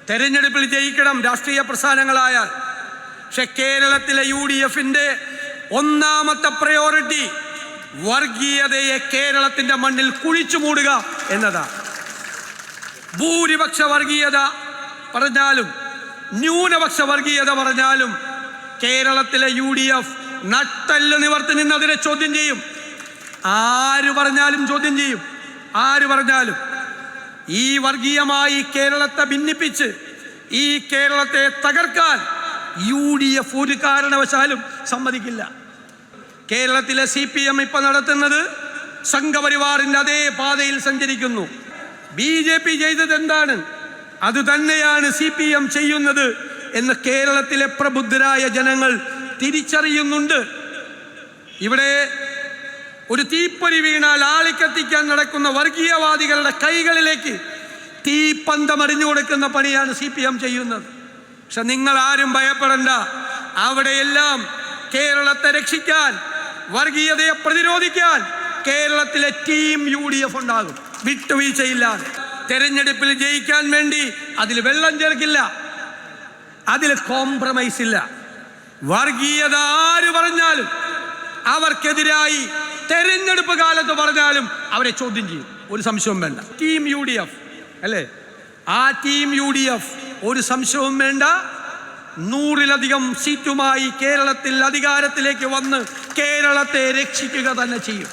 തെരഞ്ഞെടുപ്പിൽ ജയിക്കണം രാഷ്ട്രീയ പ്രസ്ഥാനങ്ങളായാൽ. പക്ഷെ കേരളത്തിലെ UDFന്റെ ഒന്നാമത്തെ പ്രയോറിറ്റി വർഗീയതയെ കേരളത്തിന്റെ മണ്ണിൽ കുഴിച്ചു മൂടുക എന്നതാണ്. ഭൂരിപക്ഷ വർഗീയത പറഞ്ഞാലും ന്യൂനപക്ഷ വർഗീയത പറഞ്ഞാലും കേരളത്തിലെ UDF നട്ടെല്ല് നിവർത്തി നിന്നതിനെ ചോദ്യം ചെയ്യും. ആര് പറഞ്ഞാലും ചോദ്യം ചെയ്യും. ആര് പറഞ്ഞാലും ഈ വർഗീയമായി കേരളത്തെ ഭിന്നിപ്പിച്ച് ഈ കേരളത്തെ തകർക്കാൻ UDF ഒരു കാരണവശാലും സമ്മതിക്കില്ല. കേരളത്തിലെ CPM ഇപ്പൊ നടത്തുന്നത് സംഘപരിവാറിന്റെ അതേ പാതയിൽ സഞ്ചരിക്കുന്നു. BJP ചെയ്തത് എന്താണ്? അത് തന്നെയാണ് CPM ചെയ്യുന്നത് എന്ന് കേരളത്തിലെ പ്രബുദ്ധരായ ജനങ്ങൾ തിരിച്ചറിയുന്നുണ്ട്. ഇവിടെ ഒരു തീപ്പൊരി വീണാൽ ആളിക്കത്തിക്കാൻ നടക്കുന്ന വർഗീയവാദികളുടെ കൈകളിലേക്ക് തീപ്പന്തമറിഞ്ഞു കൊടുക്കുന്ന പണിയാണ് CPM ചെയ്യുന്നത്. പക്ഷെ നിങ്ങൾ ആരും ഭയപ്പെടണ്ട. അവിടെയെല്ലാം കേരളത്തെ രക്ഷിക്കാൻ, വർഗീയതയെ പ്രതിരോധിക്കാൻ കേരളത്തിലെ ടീം UDF ഉണ്ടാകും, വിട്ടുവീഴ്ചയില്ലാതെ. തെരഞ്ഞെടുപ്പിൽ ജയിക്കാൻ വേണ്ടി അതിൽ വെള്ളം ചേർക്കില്ല, അതിൽ കോംപ്രമൈസ് ഇല്ല. വർഗീയത ആര് പറഞ്ഞാലും അവർക്കെതിരായി തെരഞ്ഞെടുപ്പ് കാലത്ത് പറഞ്ഞാലും അവരെ ചോദ്യം ചെയ്യും, ഒരു സംശയവും വേണ്ട. ടീം UDF അല്ലേ? ആ ടീം UDF ഒരു സംശയവും വേണ്ട 100-ലധികം സീറ്റുമായി കേരളത്തിൽ അധികാരത്തിലേക്ക് വന്ന് കേരളത്തെ രക്ഷിക്കുക തന്നെ ചെയ്യും.